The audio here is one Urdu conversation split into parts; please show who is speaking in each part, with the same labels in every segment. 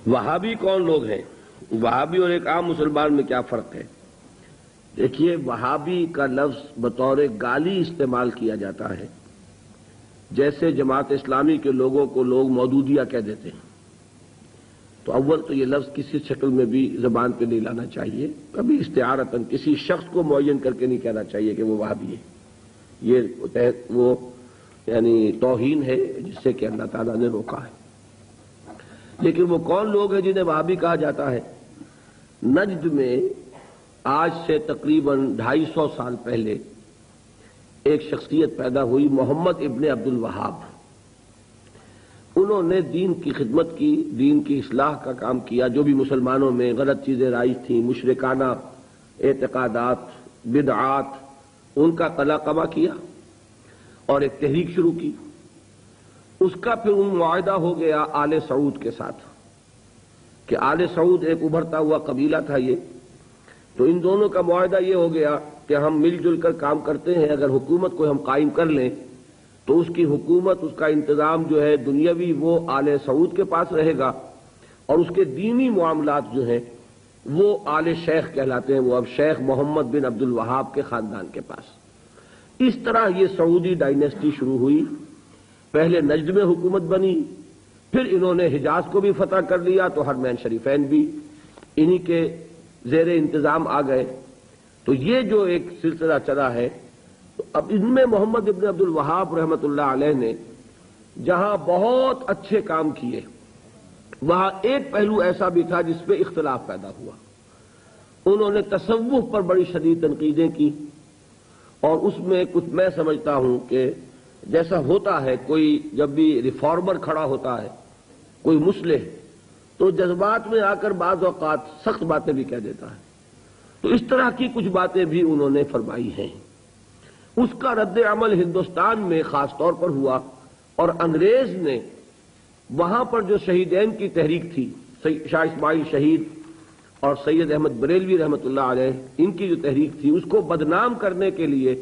Speaker 1: وہابی کون لوگ ہیں؟ وہابی اور ایک عام مسلمان میں کیا فرق ہے؟ دیکھیے، وہابی کا لفظ بطور گالی استعمال کیا جاتا ہے، جیسے جماعت اسلامی کے لوگوں کو لوگ مودودیہ کہہ دیتے ہیں۔ تو اول تو یہ لفظ کسی شکل میں بھی زبان پہ نہیں لانا چاہیے، کبھی استعارتاً کسی شخص کو معین کر کے نہیں کہنا چاہیے کہ وہ وہابی ہے۔ یہ وہ یعنی توہین ہے جس سے کہ اللہ تعالیٰ نے روکا ہے۔ لیکن وہ کون لوگ ہیں جنہیں وہابی کہا جاتا ہے؟ نجد میں آج سے تقریباً 250 سال پہلے ایک شخصیت پیدا ہوئی، محمد ابن عبد الوہاب۔ انہوں نے دین کی خدمت کی، دین کی اصلاح کا کام کیا، جو بھی مسلمانوں میں غلط چیزیں رائج تھیں، مشرکانہ اعتقادات، بدعات، ان کا قلاقبہ کیا اور ایک تحریک شروع کی۔ اس کا پھر معاہدہ ہو گیا آل سعود کے ساتھ کہ آل سعود ایک ابھرتا ہوا قبیلہ تھا یہ، تو ان دونوں کا معاہدہ یہ ہو گیا کہ ہم مل جل کر کام کرتے ہیں، اگر حکومت کو ہم قائم کر لیں تو اس کی حکومت، اس کا انتظام جو ہے دنیاوی، وہ آل سعود کے پاس رہے گا، اور اس کے دینی معاملات جو ہیں وہ آل شیخ کہلاتے ہیں، وہ اب شیخ محمد بن عبد الوہاب کے خاندان کے پاس۔ اس طرح یہ سعودی ڈائنیسٹی شروع ہوئی۔ پہلے نجد میں حکومت بنی، پھر انہوں نے حجاز کو بھی فتح کر لیا، تو حرمین شریفین بھی انہی کے زیر انتظام آ گئے۔ تو یہ جو ایک سلسلہ چلا ہے، تو اب ان میں محمد ابن عبد الوہاب رحمۃ اللہ علیہ نے جہاں بہت اچھے کام کیے، وہاں ایک پہلو ایسا بھی تھا جس پہ اختلاف پیدا ہوا۔ انہوں نے تصوف پر بڑی شدید تنقیدیں کی، اور اس میں کچھ میں سمجھتا ہوں کہ جیسا ہوتا ہے، کوئی جب بھی ریفارمر کھڑا ہوتا ہے، کوئی مصلح، تو جذبات میں آ کر بعض اوقات سخت باتیں بھی کہہ دیتا ہے۔ تو اس طرح کی کچھ باتیں بھی انہوں نے فرمائی ہیں۔ اس کا رد عمل ہندوستان میں خاص طور پر ہوا، اور انگریز نے وہاں پر جو شہیدین کی تحریک تھی، شاہ اسماعیل شہید اور سید احمد بریلوی رحمۃ اللہ علیہ، ان کی جو تحریک تھی، اس کو بدنام کرنے کے لیے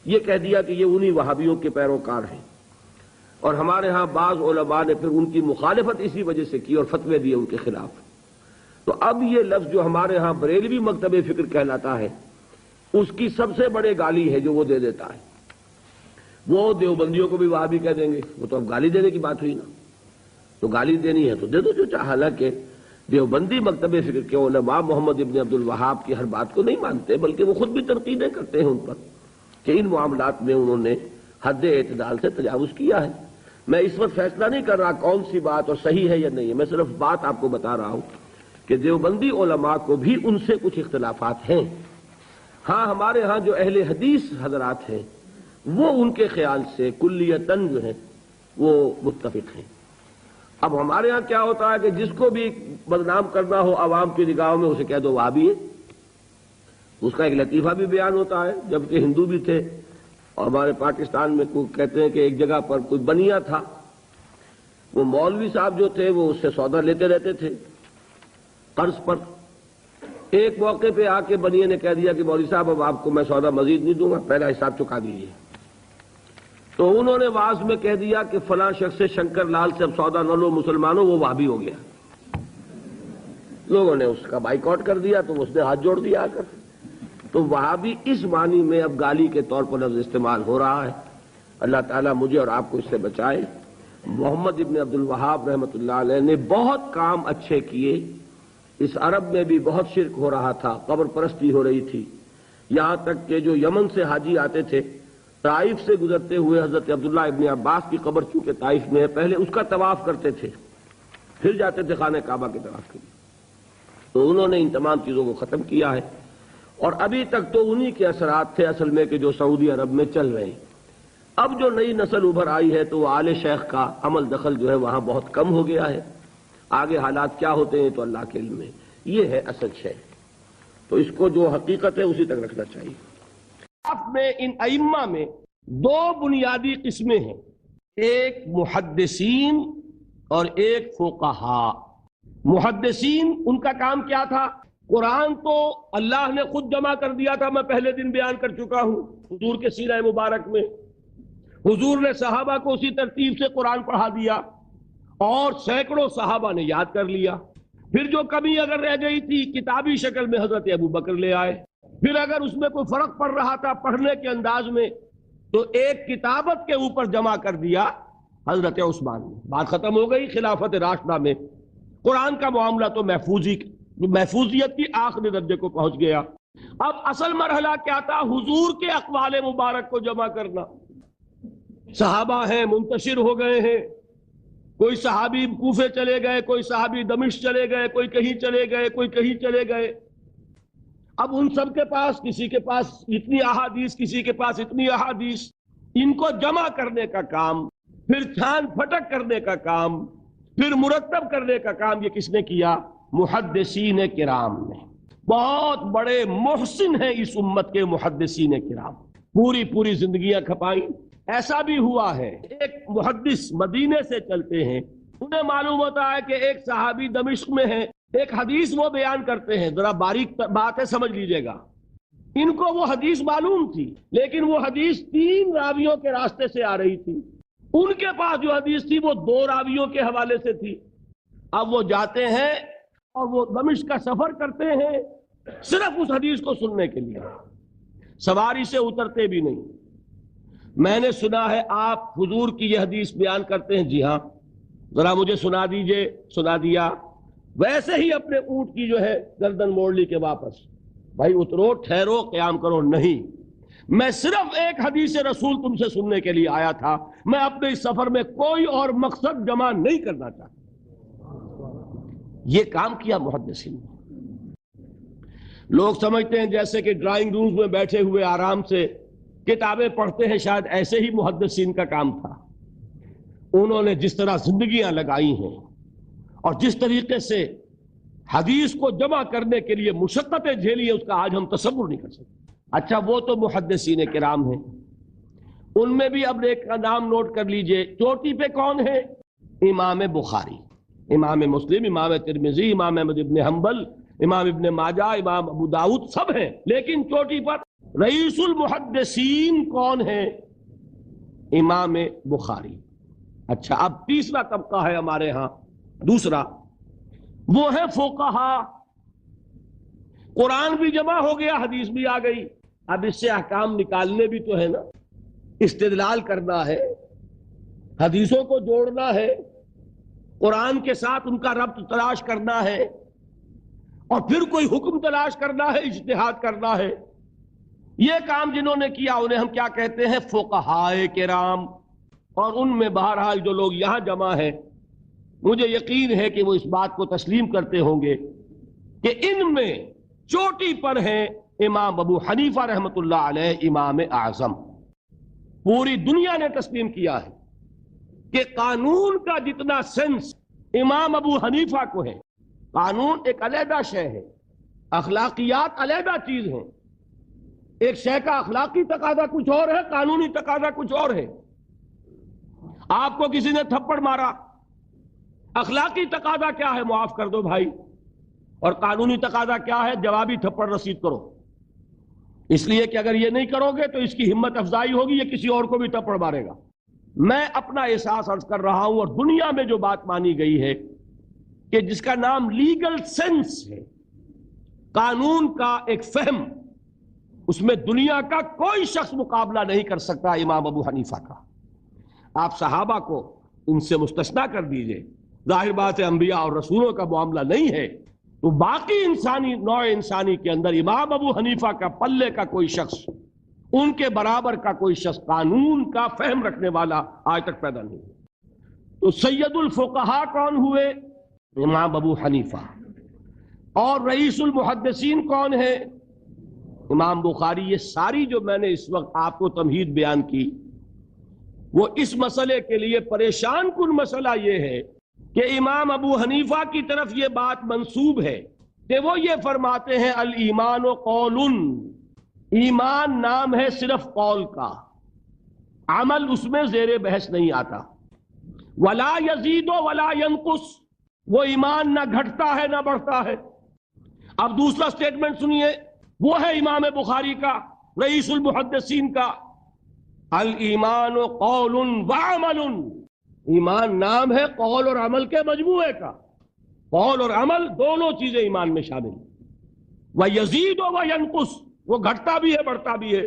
Speaker 1: یہ کہہ دیا کہ یہ انہی وہابیوں کے پیروکار ہیں، اور ہمارے ہاں بعض علماء نے پھر ان کی مخالفت اسی وجہ سے کی اور فتوے دیے ان کے خلاف۔ تو اب یہ لفظ جو ہمارے ہاں بریلوی مکتب فکر کہلاتا ہے، اس کی سب سے بڑے گالی ہے جو وہ دے دیتا ہے۔ وہ دیوبندیوں کو بھی وہابی کہہ دیں گے، وہ تو اب گالی دینے کی بات ہوئی نا، تو گالی دینی ہے تو دے دو جو چاہے۔ حالانکہ دیوبندی مکتب فکر کے علماء محمد ابن عبد الوہاب کی ہر بات کو نہیں مانتے، بلکہ وہ خود بھی تنقیدیں کرتے ہیں ان پر کہ ان معاملات میں انہوں نے حد اعتدال سے تجاوز کیا ہے۔ میں اس وقت فیصلہ نہیں کر رہا کون سی بات اور صحیح ہے یا نہیں ہے، میں صرف بات آپ کو بتا رہا ہوں کہ دیوبندی علماء کو بھی ان سے کچھ اختلافات ہیں۔ ہاں، ہمارے ہاں جو اہل حدیث حضرات ہیں وہ ان کے خیال سے کلیتاً جو ہیں وہ متفق ہیں۔ اب ہمارے ہاں کیا ہوتا ہے کہ جس کو بھی بدنام کرنا ہو عوام کی نگاہوں میں، اسے کہہ دو وہابی ہے۔ اس کا ایک لطیفہ بھی بیان ہوتا ہے، جبکہ ہندو بھی تھے، اور ہمارے پاکستان میں کہتے ہیں کہ ایک جگہ پر کوئی بنیا تھا، وہ مولوی صاحب جو تھے وہ اس سے سودا لیتے رہتے تھے قرض پر۔ ایک موقع پہ آ کے بنیے نے کہہ دیا کہ مولوی صاحب اب آپ کو میں سودا مزید نہیں دوں گا، پہلا حساب چکا دیجیے۔ تو انہوں نے واعظ میں کہہ دیا کہ فلاں شخص سے شنکر لال سے اب سودا نہ لو مسلمانوں، وہ وہابی ہو گیا۔ لوگوں نے اس کا بائیکاٹ کر دیا، تو اس نے ہاتھ جوڑ دیا آ کر۔ تو وہابی اس معنی میں اب گالی کے طور پر لفظ استعمال ہو رہا ہے۔ اللہ تعالیٰ مجھے اور آپ کو اس سے بچائے۔ محمد ابن عبد الوہاب رحمۃ اللہ علیہ نے بہت کام اچھے کیے۔ اس عرب میں بھی بہت شرک ہو رہا تھا، قبر پرستی ہو رہی تھی، یہاں تک کہ جو یمن سے حاجی آتے تھے، طائف سے گزرتے ہوئے حضرت عبداللہ ابن عباس کی قبر چونکہ طائف میں ہے، پہلے اس کا طواف کرتے تھے، پھر جاتے تھے خانہ کعبہ کے طواف کے لیے۔ تو انہوں نے ان تمام چیزوں کو ختم کیا ہے، اور ابھی تک تو انہی کے اثرات تھے اصل میں کہ جو سعودی عرب میں چل رہے ہیں۔ اب جو نئی نسل ابھر آئی ہے تو وہ آل شیخ کا عمل دخل جو ہے وہاں بہت کم ہو گیا ہے۔ آگے حالات کیا ہوتے ہیں تو اللہ کے علم ہے۔ یہ ہے اصل شے، تو اس کو جو حقیقت ہے اسی تک رکھنا چاہیے۔ میں ان ائمہ میں دو بنیادی قسمیں ہیں، ایک محدثین اور ایک فقہاء۔ محدثین، ان کا کام کیا تھا؟ قرآن تو اللہ نے خود جمع کر دیا تھا، میں پہلے دن بیان کر چکا ہوں حضور کے سیرہ مبارک میں۔ حضور نے صحابہ کو اسی ترتیب سے قرآن پڑھا دیا، اور سینکڑوں صحابہ نے یاد کر لیا۔ پھر جو کمی اگر رہ گئی تھی کتابی شکل میں حضرت ابو بکر لے آئے، پھر اگر اس میں کوئی فرق پڑ رہا تھا پڑھنے کے انداز میں تو ایک کتابت کے اوپر جمع کر دیا حضرت عثمان نے، بات ختم ہو گئی۔ خلافت راشدہ میں قرآن کا معاملہ تو محفوظیت کی آخری درجے کو پہنچ گیا۔ اب اصل مرحلہ کیا تھا؟ حضور کے اقوال مبارک کو جمع کرنا۔ صحابہ ہیں منتشر ہو گئے ہیں، کوئی صحابی کوفے چلے گئے، کوئی صحابی دمشق چلے گئے، کوئی کہیں چلے گئے، کوئی کہیں چلے گئے۔ اب ان سب کے پاس، کسی کے پاس اتنی احادیث، کسی کے پاس اتنی احادیث، ان کو جمع کرنے کا کام، پھر چھان پھٹک کرنے کا کام، پھر مرتب کرنے کا کام یہ کس نے کیا؟ محدثین کرام نے۔ بہت بڑے محسن ہیں اس امت کے محدثین کرام، پوری زندگیاں کھپائیں۔ ایسا بھی ہوا ہے ایک محدث مدینے سے چلتے ہیں، انہیں معلوم ہوتا ہے کہ ایک صحابی دمشق میں ہے، ایک حدیث وہ بیان کرتے ہیں، ذرا باریک بات ہے سمجھ لیجئے گا۔ ان کو وہ حدیث معلوم تھی، لیکن وہ حدیث 3 راویوں کے راستے سے آ رہی تھی، ان کے پاس جو حدیث تھی وہ 2 راویوں کے حوالے سے تھی۔ اب وہ جاتے ہیں اور وہ دمشق کا سفر کرتے ہیں صرف اس حدیث کو سننے کے لیے، سواری سے اترتے بھی نہیں۔ میں نے سنا ہے آپ حضور کی یہ حدیث بیان کرتے ہیں، جی ہاں، ذرا مجھے سنا دیجئے۔ سنا دیا، ویسے ہی اپنے اونٹ کی جو ہے گردن موڑ لی کہ واپس، بھائی اترو، ٹھہرو، قیام کرو۔ نہیں، میں صرف ایک حدیث رسول تم سے سننے کے لیے آیا تھا، میں اپنے اس سفر میں کوئی اور مقصد جمع نہیں کرنا چاہتا۔ یہ کام کیا محدثین نے۔ لوگ سمجھتے ہیں جیسے کہ ڈرائنگ رومز میں بیٹھے ہوئے آرام سے کتابیں پڑھتے ہیں، شاید ایسے ہی محدثین کا کام تھا۔ انہوں نے جس طرح زندگیاں لگائی ہیں اور جس طریقے سے حدیث کو جمع کرنے کے لیے مشقتیں جھیلی ہیں، اس کا آج ہم تصور نہیں کر سکتے۔ اچھا، وہ تو محدثین کرام ہیں، ان میں بھی اب ایک کا نام نوٹ کر لیجئے، چوٹی پہ کون ہے؟ امام بخاری، امام مسلم، امام ترمذی، امام احمد ابن حنبل، امام ابن ماجہ، امام ابو داؤد، سب ہیں، لیکن چوٹی پر رئیس المحدثین کون ہے؟ امام بخاری۔ اچھا، اب تیسرا طبقہ ہے ہمارے ہاں، دوسرا، وہ ہے فقہا۔ قرآن بھی جمع ہو گیا، حدیث بھی آ گئی، اب اس سے احکام نکالنے بھی تو ہے نا، استدلال کرنا ہے، حدیثوں کو جوڑنا ہے، قرآن کے ساتھ ان کا ربط تلاش کرنا ہے، اور پھر کوئی حکم تلاش کرنا ہے، اجتہاد کرنا ہے۔ یہ کام جنہوں نے کیا انہیں ہم کیا کہتے ہیں؟ فقہائے کرام۔ اور ان میں بہرحال جو لوگ یہاں جمع ہیں، مجھے یقین ہے کہ وہ اس بات کو تسلیم کرتے ہوں گے کہ ان میں چوٹی پر ہیں امام ابو حنیفہ رحمۃ اللہ علیہ، امام اعظم۔ پوری دنیا نے تسلیم کیا ہے کہ قانون کا جتنا سینس امام ابو حنیفہ کو ہے، قانون ایک علیحدہ شے ہے، اخلاقیات علیحدہ چیز ہیں۔ ایک شے کا اخلاقی تقاضا کچھ اور ہے، قانونی تقاضا کچھ اور ہے۔ آپ کو کسی نے تھپڑ مارا، اخلاقی تقاضا کیا ہے؟ معاف کر دو بھائی، اور قانونی تقاضا کیا ہے؟ جوابی تھپڑ رسید کرو، اس لیے کہ اگر یہ نہیں کرو گے تو اس کی ہمت افزائی ہوگی، یہ کسی اور کو بھی تھپڑ مارے گا۔ میں اپنا احساس عرض کر رہا ہوں، اور دنیا میں جو بات مانی گئی ہے کہ جس کا نام لیگل سینس ہے، قانون کا ایک فہم، اس میں دنیا کا کوئی شخص مقابلہ نہیں کر سکتا امام ابو حنیفہ کا۔ آپ صحابہ کو ان سے مستثنیٰ کر دیجئے، ظاہر بات ہے انبیاء اور رسولوں کا معاملہ نہیں ہے، تو باقی انسانی نوع انسانی کے اندر امام ابو حنیفہ کا پلے کا کوئی شخص، ان کے برابر کا کوئی شخص قانون کا فہم رکھنے والا آج تک پیدا نہیں ہے۔ تو سید الفقہاء کون ہوئے؟ امام ابو حنیفہ۔ اور رئیس المحدثین کون ہے؟ امام بخاری۔ یہ ساری جو میں نے اس وقت آپ کو تمہید بیان کی، وہ اس مسئلے کے لیے پریشان کن مسئلہ یہ ہے کہ امام ابو حنیفہ کی طرف یہ بات منسوب ہے کہ وہ یہ فرماتے ہیں الایمان قول، ایمان نام ہے صرف قول کا، عمل اس میں زیر بحث نہیں آتا۔ ولا یزید ولا ینقص، وہ ایمان نہ گھٹتا ہے نہ بڑھتا ہے۔ اب دوسرا سٹیٹمنٹ سنیے، وہ ہے امام بخاری کا، رئیس المحدثین کا، الایمان قول وعمل، ایمان نام ہے قول اور عمل کے مجموعے کا۔ قول اور عمل دونوں چیزیں ایمان میں شامل. وَيَزِيدُ وَيَنْقُصُ، وہ گھٹتا بھی ہے بڑھتا بھی ہے.